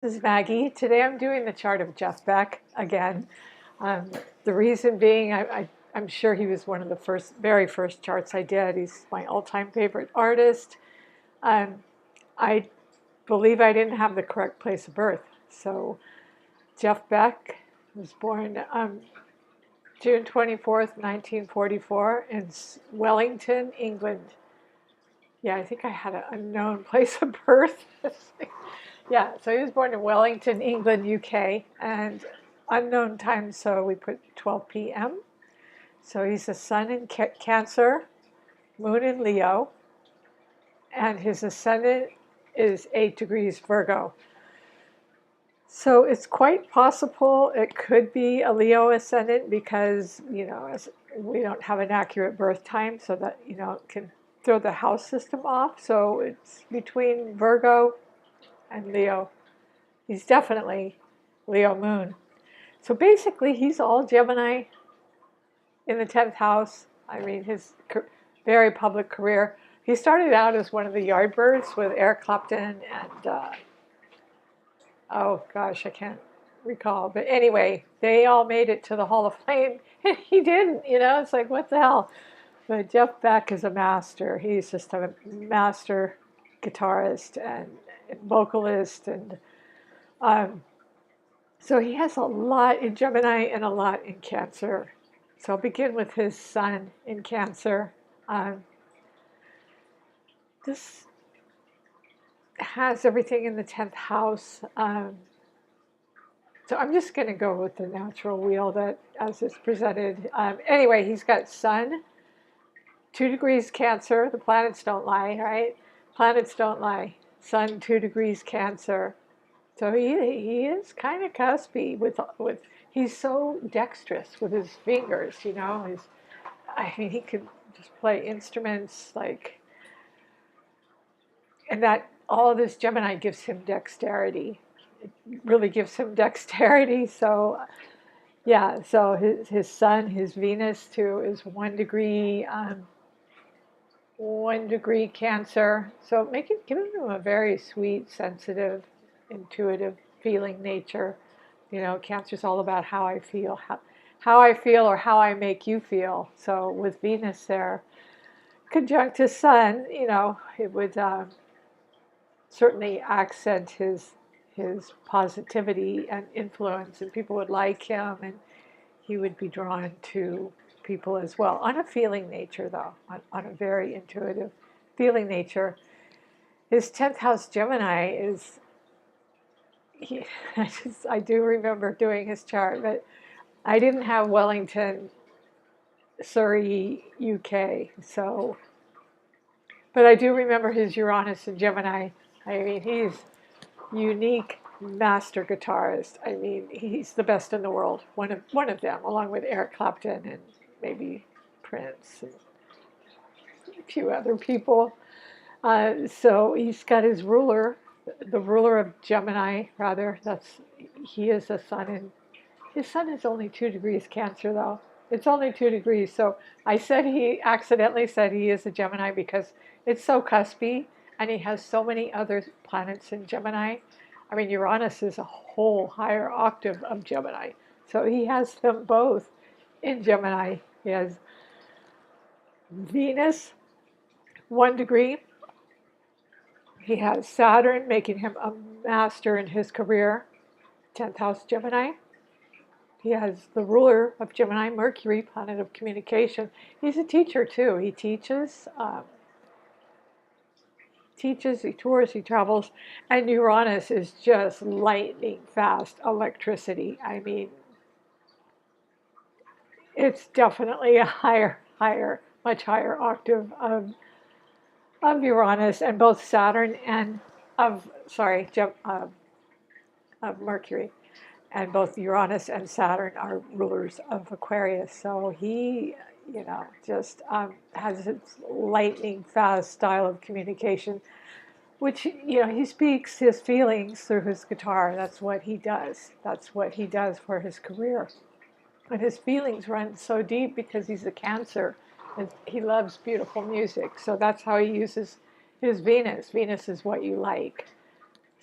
This is Maggie. Today I'm doing the chart of Jeff Beck again. Um, the reason being, I'm sure he was one of the very first charts I did. He's my all-time favorite artist. Um, I believe I didn't have the correct place of birth. So Jeff Beck was born June 24th, 1944 in Wellington, England. Yeah, I think I had an unknown place of birth. Yeah, so he was born in Wellington, England, UK, and unknown time, so we put 12 p.m. So he's a sun in Cancer, moon in Leo, and his ascendant is 8 degrees Virgo. So it's quite possible it could be a Leo ascendant because, we don't have an accurate birth time, so that, it can throw the house system off. So it's between Virgo and Leo. He's definitely Leo moon. So basically, he's all Gemini in the 10th house. I mean, his very public career. He started out as one of the Yardbirds with Eric Clapton and, oh gosh, I can't recall. But anyway, they all made it to the Hall of Fame, and he didn't, it's like, what the hell? But Jeff Beck is a master. He's just a master guitarist and vocalist and so he has a lot in Gemini and a lot in Cancer. So I'll begin with his sun in Cancer. This has everything in the 10th house. So I'm just going to go with the natural wheel that as it's presented. Anyway, he's got sun, 2 degrees Cancer. The planets don't lie, right? Planets don't lie. Sun, 2 degrees Cancer. So he is kind of cuspy with he's so dexterous with his fingers, I mean he could just play instruments and that all of this Gemini gives him dexterity. It really gives him dexterity. So yeah, so his sun, his Venus too is 1 degree 1 degree Cancer. So giving him a very sweet, sensitive, intuitive feeling nature. Cancer's all about how I feel, how I feel or how I make you feel. So with Venus there, conjunct his sun, it would certainly accent his positivity and influence, and people would like him, and he would be drawn to people as well on a feeling nature, though, on a very intuitive feeling nature. His 10th house Gemini is. I do remember doing his chart, but I didn't have Wellington, Surrey, UK. So, but I do remember his Uranus and Gemini. I mean, he's unique master guitarist. I mean, he's the best in the world. One of them, along with Eric Clapton and maybe Prince and a few other people. So he's got his ruler, the ruler of Gemini, rather. He is a sun, and his sun is only 2 degrees Cancer, though. It's only 2 degrees. So he accidentally said he is a Gemini because it's so cuspy, and he has so many other planets in Gemini. I mean, Uranus is a whole higher octave of Gemini. So he has them both in Gemini. He has Venus, 1 degree. He has Saturn, making him a master in his career, 10th house Gemini. He has the ruler of Gemini, Mercury, planet of communication. He's a teacher, too. He teaches, he tours, he travels. And Uranus is just lightning fast electricity. I mean, it's definitely a much higher octave of Uranus, and both Saturn and of Mercury, and both Uranus and Saturn are rulers of Aquarius. So he, just has this lightning fast style of communication, which he speaks his feelings through his guitar. That's what he does. That's what he does for his career. And his feelings run so deep because he's a Cancer. And he loves beautiful music. So that's how he uses his Venus. Venus is what you like.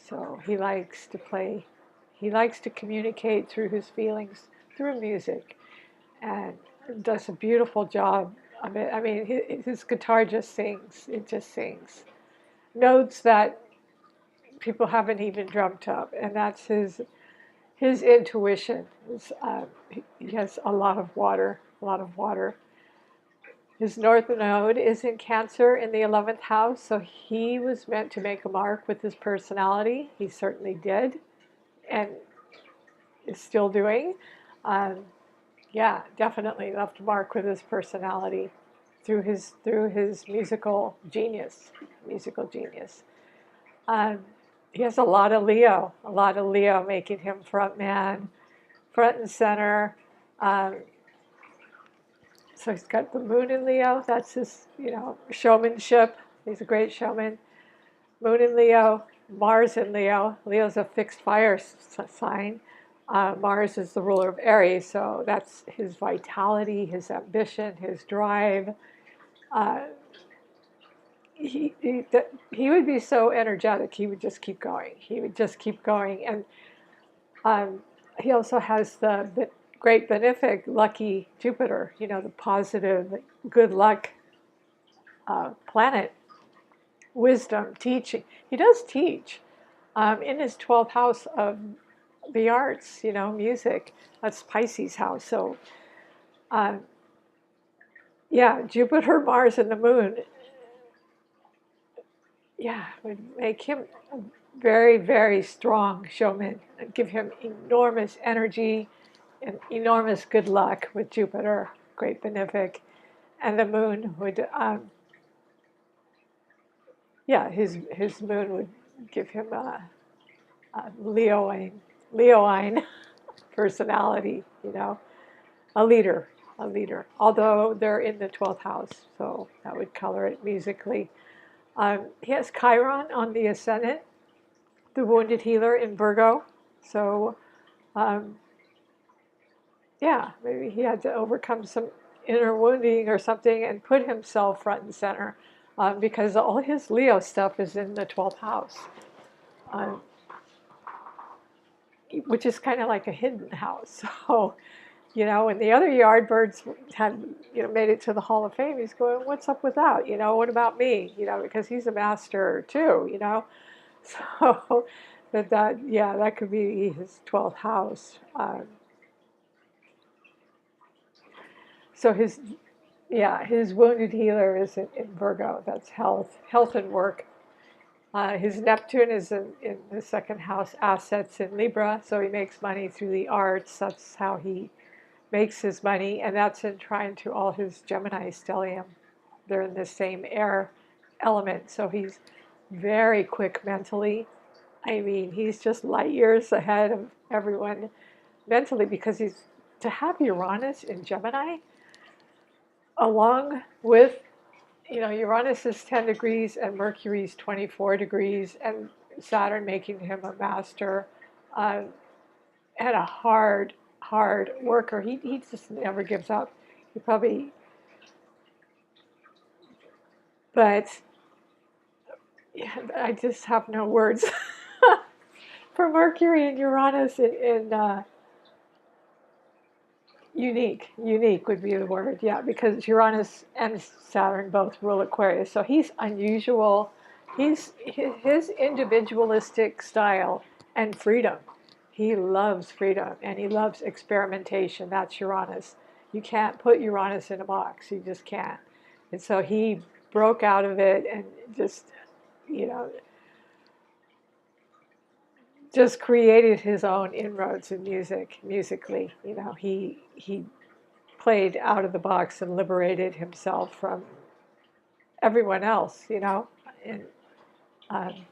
So he likes to play, he likes to communicate through his feelings through music, and does a beautiful job of it. I mean, his guitar just sings, it just sings. Notes that people haven't even dreamt up, and that's his intuition. He has a lot of water, a lot of water. His north node is in Cancer in the 11th house, so he was meant to make a mark with his personality. He certainly did, and is still doing. Um, yeah, definitely left a mark with his personality through his musical genius. Um, he has a lot of Leo, making him front man, front and center. Um, so he's got the moon in Leo. That's his, showmanship. He's a great showman. Moon in Leo, Mars in Leo. Leo's a fixed fire sign. Mars is the ruler of Aries, so that's his vitality, his ambition, his drive. Uh, he would be so energetic. He would just keep going. He would just keep going, and he also has the great benefic, lucky Jupiter. The positive, good luck planet, wisdom, teaching. He does teach in his 12th house of the arts. Music. That's Pisces house. So, yeah, Jupiter, Mars, and the Moon. Yeah, would make him a very, very strong showman and give him enormous energy and enormous good luck with Jupiter, great benefic, and the Moon would, yeah, his Moon would give him a Leoine personality, a leader, a leader. Although they're in the 12th house, so that would color it musically. He has Chiron on the ascendant, the wounded healer in Virgo. So, um, yeah, maybe he had to overcome some inner wounding or something and put himself front and center, because all his Leo stuff is in the 12th house, um, which is kind of like a hidden house. So, when the other Yardbirds had, made it to the Hall of Fame, he's going, what's up with that? What about me? Because he's a master too. So, that could be his 12th house. So his wounded healer is in Virgo. That's health and work. His Neptune is in the second house, assets in Libra. So he makes money through the arts. That's how he makes his money, and that's in trine to all his Gemini stellium. They're in the same air element, so he's very quick mentally. I mean, he's just light years ahead of everyone mentally, because to have Uranus in Gemini, along with, Uranus is 10 degrees and Mercury's 24 degrees, and Saturn making him a master, and a hard worker. He just never gives up. He probably, but yeah, I just have no words for Mercury and Uranus in unique. Unique would be the word, yeah, because Uranus and Saturn both rule Aquarius. So he's unusual. His individualistic style and freedom. He loves freedom and he loves experimentation. That's Uranus. You can't put Uranus in a box. You just can't. And so he broke out of it and you know, just created his own inroads in musically. He played out of the box and liberated himself from everyone else, and um,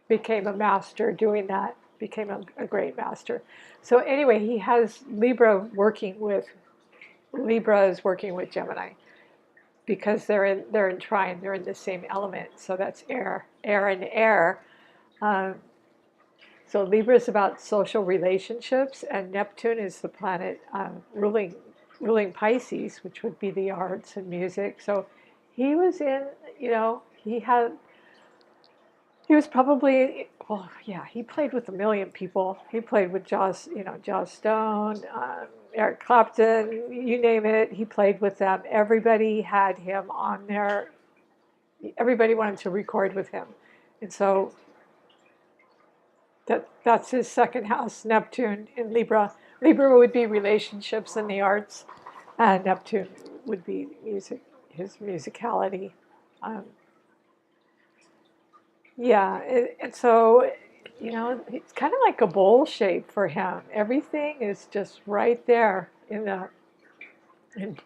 became a master doing that, became a great master. So anyway, he has Libra is working with Gemini, because they're in trine, they're in the same element. So that's air and air. Um, so Libra is about social relationships, and Neptune is the planet ruling Pisces, which would be the arts and music. So he was in, he was probably well, yeah, he played with a million people. He played with Joss Stone, Eric Clapton, you name it. He played with them. Everybody had him on their. Everybody wanted to record with him, and so that's his second house, Neptune in Libra. Libra would be relationships and the arts, and Neptune would be music, his musicality. Um, yeah, and so, it's kind of like a bowl shape for him. Everything is just right there in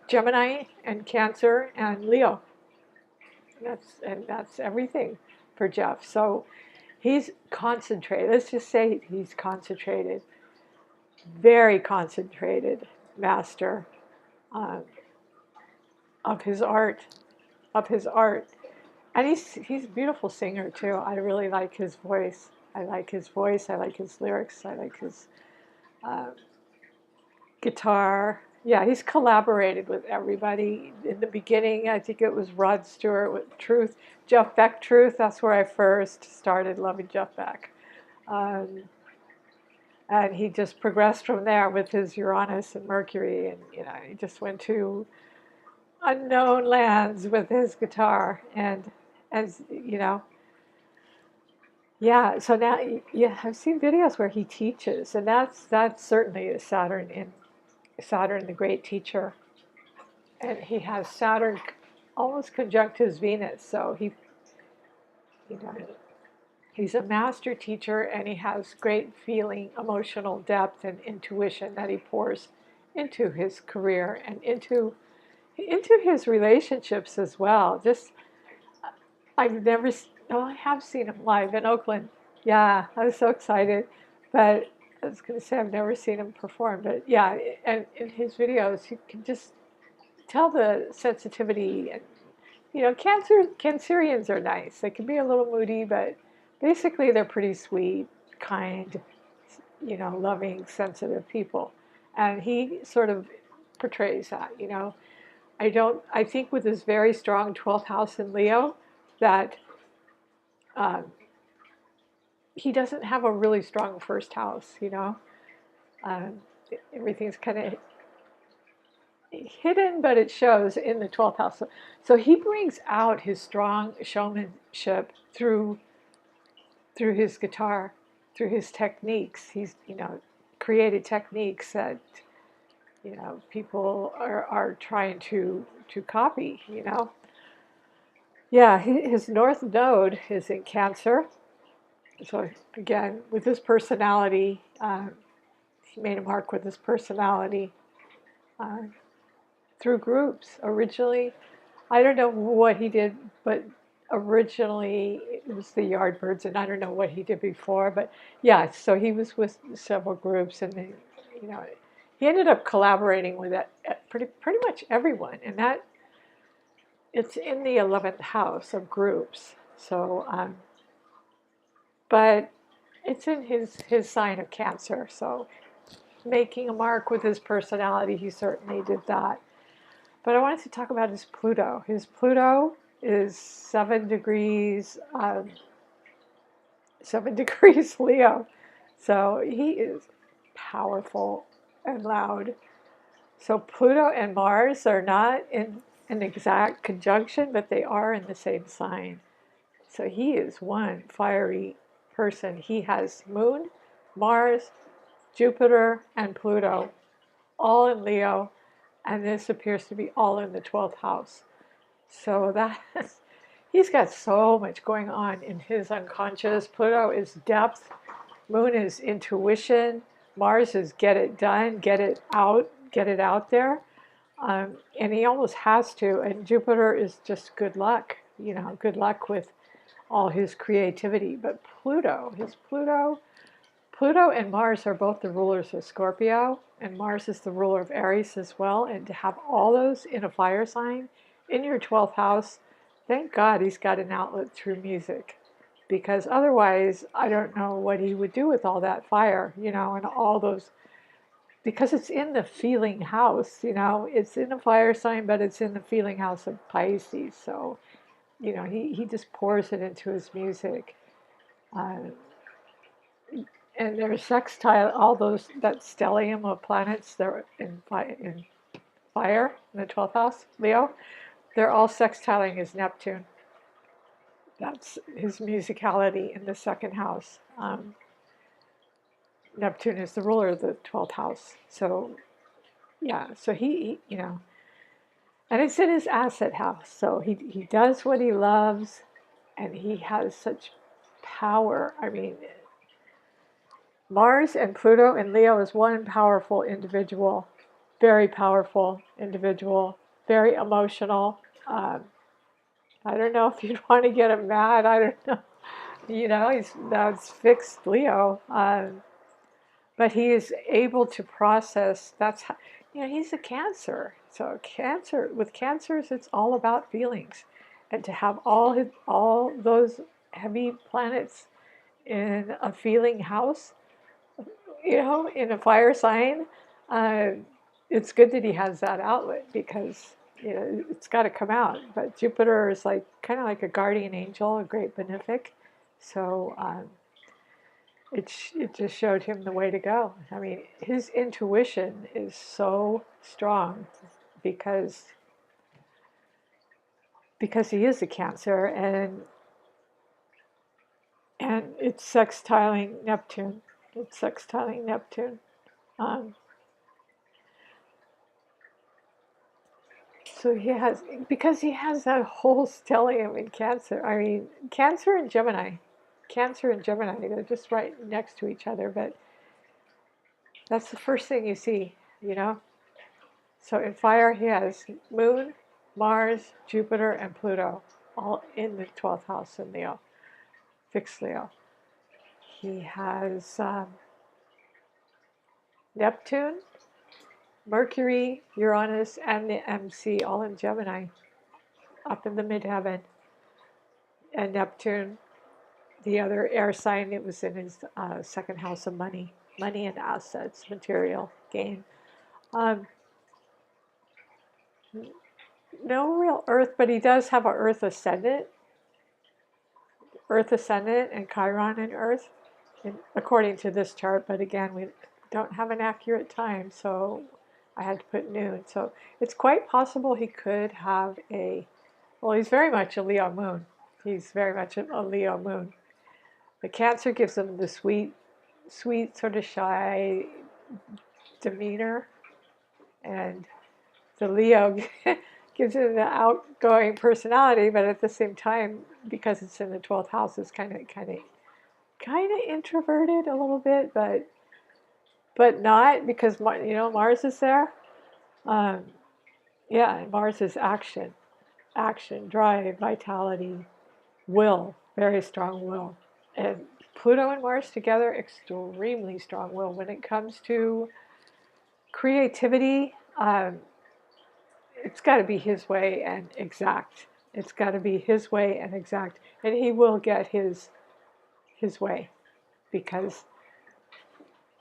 Gemini and Cancer and Leo. That's everything for Jeff. So he's concentrated. Let's just say he's concentrated, very concentrated master um, of his art, of his art. And he's a beautiful singer too. I really like his voice. I like his voice. I like his lyrics. I like his uh, guitar. Yeah, he's collaborated with everybody. In the beginning, I think it was Rod Stewart with Truth, Jeff Beck Truth. That's where I first started loving Jeff Beck. Um, and he just progressed from there with his Uranus and Mercury, and he just went to unknown lands with his guitar. And as yeah. So now, yeah, I've seen videos where he teaches, and that's certainly a Saturn, the great teacher, and he has Saturn almost conjunct his Venus. So you know, he's a master teacher, and he has great feeling, emotional depth, and intuition that he pours into his career and into his relationships as well. Just I've never, oh, I have seen him live in Oakland. Yeah, I was so excited, but I was going to say I've never seen him perform, but yeah, and in his videos, you can just tell the sensitivity. And Cancerians are nice. They can be a little moody, but basically they're pretty sweet, kind, loving, sensitive people, and he sort of portrays that. I think with his very strong 12th house in Leo, that um, he doesn't have a really strong first house. Um, Everything's kind of hidden, but it shows in the 12th house. So he brings out his strong showmanship through his guitar, through his techniques. He's created techniques that people are trying to copy. Yeah, his North Node is in Cancer. So again, with his personality, he made a mark with his personality uh, through groups. Originally, I don't know what he did, but originally it was the Yardbirds, and I don't know what he did before. But yeah, so he was with several groups, and then, you know, he ended up collaborating with pretty much everyone, and that it's in the 11th house of groups. So, but it's in his sign of Cancer. So making a mark with his personality, he certainly did that. But I wanted to talk about his Pluto. His Pluto is 7 degrees, 7 degrees Leo. So he is powerful and loud. So Pluto and Mars are not in an exact conjunction, but they are in the same sign. So he is one fiery person. He has Moon, Mars, Jupiter, and Pluto, all in Leo, and this appears to be all in the 12th house. So he's got so much going on in his unconscious. Pluto is depth, Moon is intuition, Mars is get it done, get it out there. And he almost has to. And Jupiter is just good luck, good luck with all his creativity. But Pluto and Mars are both the rulers of Scorpio, and Mars is the ruler of Aries as well. And to have all those in a fire sign in your 12th house, thank God he's got an outlet through music. Because otherwise, I don't know what he would do with all that fire, and all those, because it's in the feeling house, it's in a fire sign, but it's in the feeling house of Pisces. So, he just pours it into his music. Uh, and they're sextile. All those, that stellium of planets, they're in fire in the 12th house, Leo. They're all sextiling his Neptune. That's his musicality in the second house. Neptune is the ruler of the 12th house. So, yeah, so and it's in his asset house. So he does what he loves, and he has such power. I mean, Mars and Pluto and Leo is one powerful individual, very powerful individual, very emotional. Um, I don't know if you'd want to get him mad. I don't know. That's fixed Leo. But he is able to process. That's how, he's a Cancer. So with cancers, it's all about feelings, and to have all those heavy planets in a feeling house, in a fire sign, uh, it's good that he has that outlet, because it's got to come out. But Jupiter is like kind of like a guardian angel, a great benefic. So it just showed him the way to go. I mean, his intuition is so strong, because he is a Cancer, and it's sextiling Neptune. It's sextiling Neptune. Um, so because he has that whole stellium in Cancer. I mean, Cancer and Gemini. Cancer and Gemini, they're just right next to each other, but that's the first thing you see, you know? So in fire, he has Moon, Mars, Jupiter, and Pluto, all in the 12th house in Leo, fixed Leo. He has Neptune, Mercury, Uranus, and the MC all in Gemini, up in the midheaven. And Neptune, the other air sign, it was in his second house of money and assets, material gain. No real Earth, but he does have an Earth ascendant and Chiron in Earth, according to this chart. But again, we don't have an accurate time, so I had to put noon. So it's quite possible he could have he's very much a Leo moon. He's very much a Leo moon. The Cancer gives him the sweet, sort of shy demeanor, and the Leo gives him the outgoing personality, but at the same time, because it's in the 12th house, it's kind of introverted a little bit, but not, because Mars is there. Mars is action, drive, vitality, will, very strong will, and Pluto and Mars together, extremely strong will when it comes to creativity. It's got to be his way and exact. It's got to be his way and exact, and he will get his way, because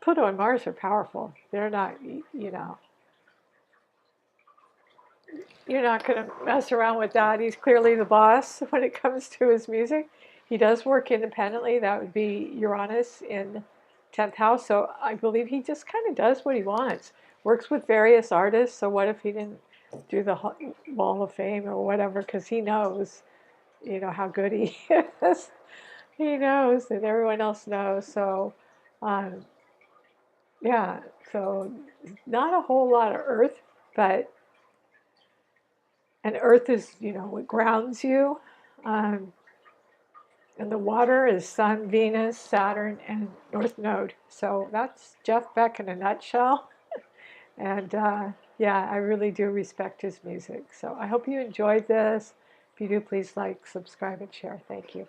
Pluto and Mars are powerful. They're not, you're not going to mess around with that. He's clearly the boss when it comes to his music. He does work independently. That would be Uranus in 10th house. So I believe he just kind of does what he wants. Works with various artists. So what if he didn't do the Wall of Fame or whatever? Because he knows, how good he is. He knows, and everyone else knows. So, so not a whole lot of Earth, and Earth is, what grounds you. And the water is Sun, Venus, Saturn, and North Node. So that's Jeff Beck in a nutshell. And I really do respect his music. So I hope you enjoyed this. If you do, please like, subscribe, and share. Thank you.